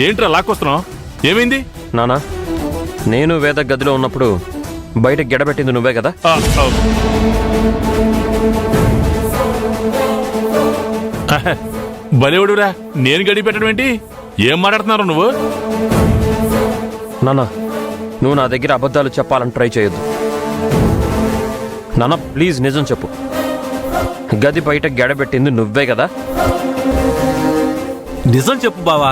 ఏంట్రా లాక్కొస్తున్నావు? ఏమైంది నానా? నేను వేద గదిలో ఉన్నప్పుడు బయట గెడబెట్టింది నువ్వే కదా? బలేవుడురా, నేను గడి పెట్టడం ఏంటి? ఏం మాట్లాడుతున్నారు నువ్వు? నానా, నువ్వు నా దగ్గర అబద్ధాలు చెప్పాలని ట్రై చేయొద్దు నానా. ప్లీజ్ నిజం చెప్పు. గది బయట గెడబెట్టింది నువ్వే కదా? నిజం చెప్పు బావా.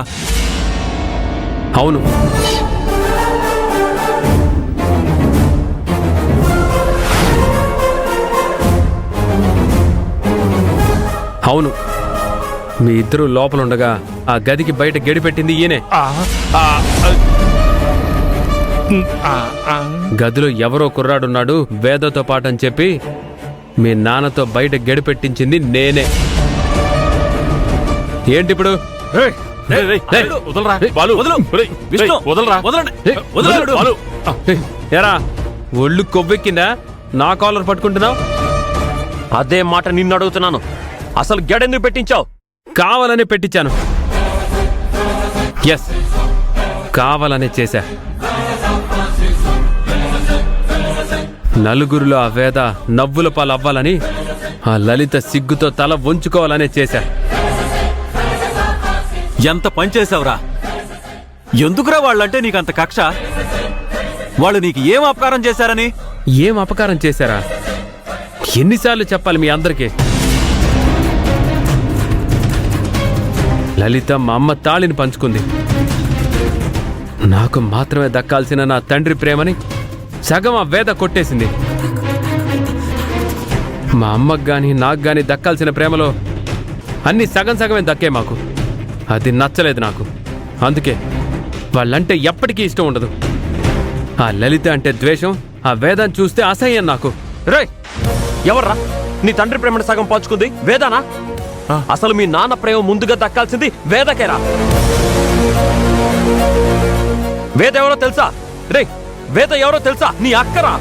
అవును. అవును, మీ ఇద్దరు లోపలుండగా ఆ గదికి బయట గడిపెట్టింది ఈయనే. గదిలో ఎవరో కుర్రాడున్నాడు వేదతో పాటని చెప్పి మీ నాన్నతో బయట గడిపెట్టించింది నేనే. ఏంటి ఇప్పుడు? ఎరా, ఒళ్ళు కొవ్వెక్కిందా? నా కాలర్ పట్టుకుంటున్నావు? అదే మాట నిన్ను అడుగుతున్నాను. అసలు గెడెందుకు పెట్టించావు? కావాలనే పెట్టించాను. ఎస్, కావాలనే చేశా. నలుగురిలో ఆ వేద నవ్వుల పాలు అవ్వాలని, ఆ లలిత సిగ్గుతో తల వంచుకోవాలనే చేశా. ఎంత పని చేసావురా? ఎందుకురా వాళ్ళంటే నీకంత కక్ష? వాళ్ళు నీకు ఏం అపకారం చేశారని? ఏం అపకారం చేశారా? ఎన్నిసార్లు చెప్పాలి మీ అందరికీ? లలిత మా అమ్మ తాళిని పంచుకుంది. నాకు మాత్రమే దక్కాల్సిన నా తండ్రి ప్రేమని సగం ఆ వేద కొట్టేసింది. మా అమ్మకు గాని నాకు గాని దక్కాల్సిన ప్రేమలో అన్ని సగం సగమే దక్కే మాకు. అది నచ్చలేదు నాకు. అందుకే వాళ్ళంటే ఎప్పటికీ ఇష్టం ఉండదు. ఆ లలిత అంటే ద్వేషం, ఆ వేదాన్ని చూస్తే అసహ్యం నాకు. రే, ఎవర్రా నీ తండ్రి ప్రేమను సగం పంచుకుంది? వేదానా? అసలు మీ నాన్న ప్రేమ ముందుగా దక్కాల్సింది వేదకేరా. వేద ఎవరో తెలుసా? రే, వేద ఎవరో తెలుసా? నీ అక్కరా.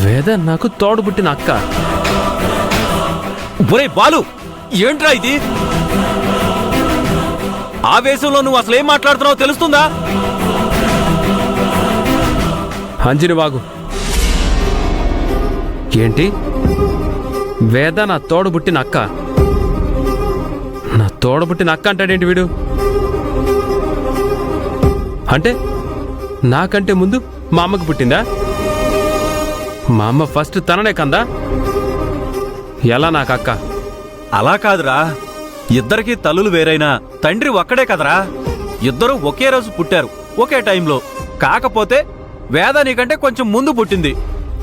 వేద నాకు తోడుబుట్టిన అక్క. ఒరే బాలు, ఏంట్రా ఇది? ఆవేశంలో నువ్వు అసలు ఏం మాట్లాడుతున్నావో తెలుస్తుందా? అంజని వాగు. ఏంటి? వేద నా తోడుబుట్టిన అక్క? నా తోడబుట్టిన అక్క అంటాడేంటి వీడు? అంటే నాకంటే ముందు మా అమ్మకి పుట్టిందా? మా అమ్మ ఫస్ట్ తననే కందా? ఎలా నాకు అక్క? అలా కాదురా, ఇద్దరికి తల్లులు వేరైనా తండ్రి ఒక్కడే కదరా. ఇద్దరు ఒకే రోజు పుట్టారు, ఒకే టైంలో. కాకపోతే వేద నీకంటే కొంచెం ముందు పుట్టింది.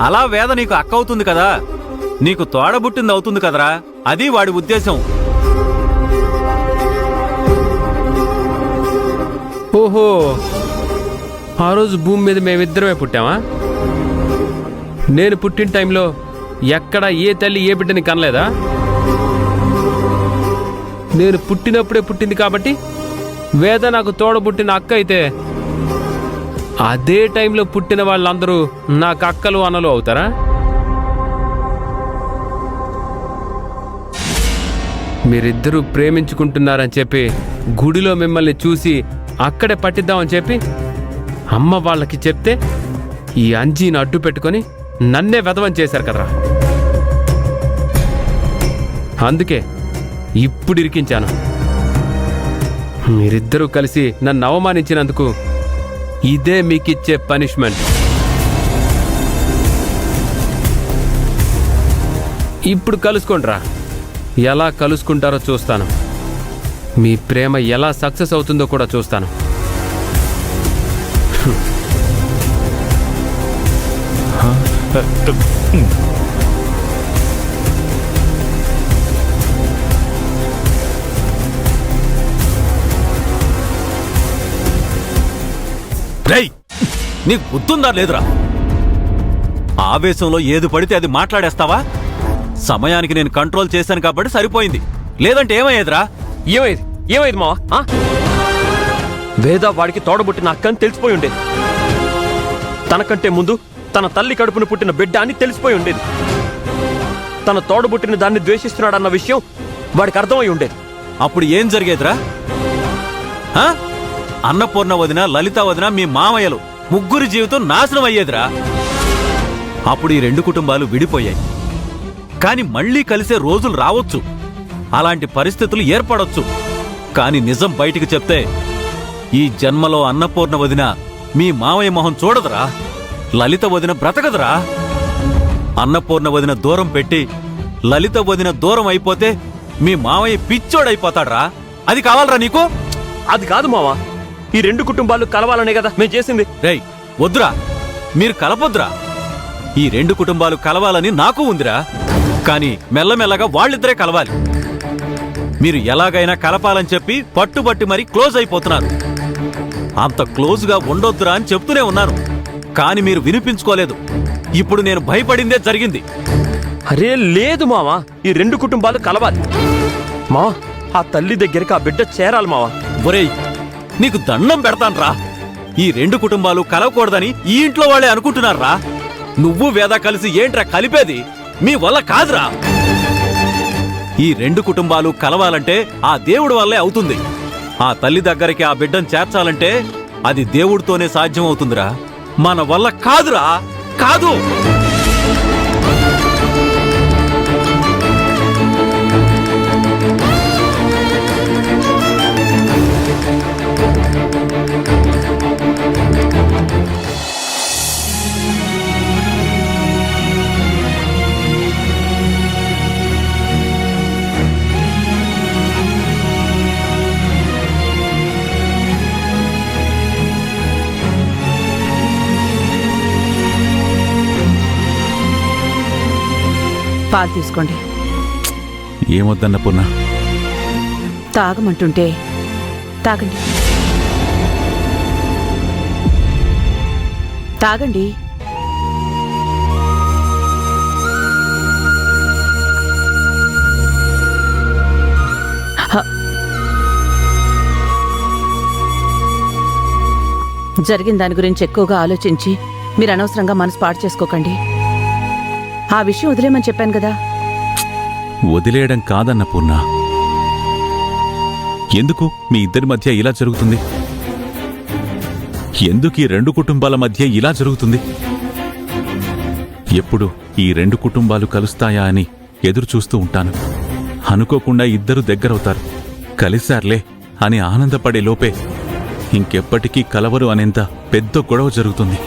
అలా వేద నీకు అక్క అవుతుంది కదా, నీకు తోడబుట్టింది అవుతుంది కదరా. అది వాడి ఉద్దేశం. ఓహో, ఆ రోజు భూమి మీద మేమిద్దరమే పుట్టామా? నేను పుట్టిన టైంలో ఎక్కడ ఏ తల్లి ఏ బిడ్డని కనలేదా? నేను పుట్టినప్పుడే పుట్టింది కాబట్టి వేద నాకు తోడబుట్టిన అక్క అయితే, అదే టైంలో పుట్టిన వాళ్ళందరూ నాకు అక్కలు అన్నలు అవుతారా? మీరిద్దరూ ప్రేమించుకుంటున్నారని చెప్పి గుడిలో మిమ్మల్ని చూసి అక్కడే పట్టిద్దామని చెప్పి అమ్మ వాళ్ళకి చెప్తే ఈ అంజీని అడ్డు పెట్టుకొని నన్నే వెధవం చేశారు కదరా. అందుకే ఇప్పుడు ఇరికించాను. మీరిద్దరూ కలిసి నన్ను అవమానించినందుకు ఇదే మీకిచ్చే పనిష్మెంట్. ఇప్పుడు కలుసుకోండిరా. ఎలా కలుసుకుంటారో చూస్తాను. మీ ప్రేమ ఎలా సక్సెస్ అవుతుందో కూడా చూస్తాను. రేయ్, నీకు గుర్తుందా లేదురా? ఆవేశంలో ఏది పడితే అది మాట్లాడేస్తావా? సమయానికి నేను కంట్రోల్ చేశాను కాబట్టి సరిపోయింది. లేదంటే ఏమయ్యేదిరా? ఏమైంది మావా? వేద వాడికి తోడబుట్టిన అక్కని తెలిసిపోయి ఉండేది. తనకంటే ముందు తన తల్లి కడుపును పుట్టిన బిడ్డ అని తెలిసిపోయి ఉండేది. తన తోడబుట్టిన దాన్ని ద్వేషిస్తున్నాడన్న విషయం వాడికి అర్థమై ఉండేది. అప్పుడు ఏం జరిగేదిరా? ఆ? అన్నపూర్ణ వదిన, లలిత వదిన, మీ మామయ్యలు ముగ్గురి జీవితం నాశనం అయ్యేదిరా. అప్పుడు ఈ రెండు కుటుంబాలు విడిపోయాయి. కాని మళ్లీ కలిసే రోజులు రావచ్చు, అలాంటి పరిస్థితులు ఏర్పడొచ్చు. కాని నిజం బయటికి చెప్తే ఈ జన్మలో అన్నపూర్ణ వదిన మీ మామయ్య మొహం చూడదురా. లలిత వదిన బ్రతకదురా. అన్నపూర్ణ వదిన దూరం పెట్టి లలిత వదిన దూరం అయిపోతే మీ మామయ్య పిచ్చోడైపోతాడ్రా. అది కావాలరా నీకు? అది కాదు మావా, ఈ రెండు కుటుంబాలు కలవాలనే కదా మేము చేసింది. రేయ్ వద్దురా, మీరు కలపొద్దురా. ఈ రెండు కుటుంబాలు కలవాలని నాకు ఉందిరా. కాని మెల్లమెల్లగా వాళ్ళిద్దరే కలవాలి. మీరు ఎలాగైనా కలపాలని చెప్పి పట్టుబట్టి మరీ క్లోజ్ అయిపోతున్నారు. అంత క్లోజ్గా ఉండొద్దురా అని చెప్తూనే ఉన్నాను, కాని మీరు వినిపించుకోలేదు. ఇప్పుడు నేను భయపడిందే జరిగింది. అరే లేదు మావా, ఈ రెండు కుటుంబాలు కలవాలి. మావా, ఆ తల్లి దగ్గరికి ఆ బిడ్డ చేరాలి మావా. ఒరేయ్, నీకు దండం పెడతాన్రా. ఈ రెండు కుటుంబాలు కలవకూడదని ఈ ఇంట్లో వాళ్ళే అనుకుంటున్నారా? నువ్వు వేద కలిసి ఏంట్రా కలిపేది? మీ వల్ల కాదురా. ఈ రెండు కుటుంబాలు కలవాలంటే ఆ దేవుడి వల్లే అవుతుంది. ఆ తల్లి దగ్గరికి ఆ బిడ్డను చేర్చాలంటే అది దేవుడితోనే సాధ్యం అవుతుందిరా. మన వల్ల కాదురా, కాదు. పాలు తీసుకోండి. ఏమొద్దన్న పూర్ణ? తాగమంటుంటే తాగండి. తాగండి. జరిగిన దాని గురించి ఎక్కువగా ఆలోచించి మీరు అనవసరంగా మనసు పాడు చేసుకోకండి. ఆ విషయం వదిలేమని చెప్పాను కదా. వదిలేయడం కాదన్న పూర్ణ. ఎందుకు మీ ఇద్దరి మధ్య ఇలా జరుగుతుంది? ఎందుకు ఈ రెండు కుటుంబాల మధ్య ఇలా జరుగుతుంది? ఎప్పుడు ఈ రెండు కుటుంబాలు కలుస్తాయా అని ఎదురు చూస్తూ ఉంటాను. అనుకోకుండా ఇద్దరు దగ్గరవుతారు. కలిశార్లే అని ఆనందపడే లోపే ఇంకెప్పటికీ కలవరు అనేంత పెద్ద గొడవ జరుగుతుంది.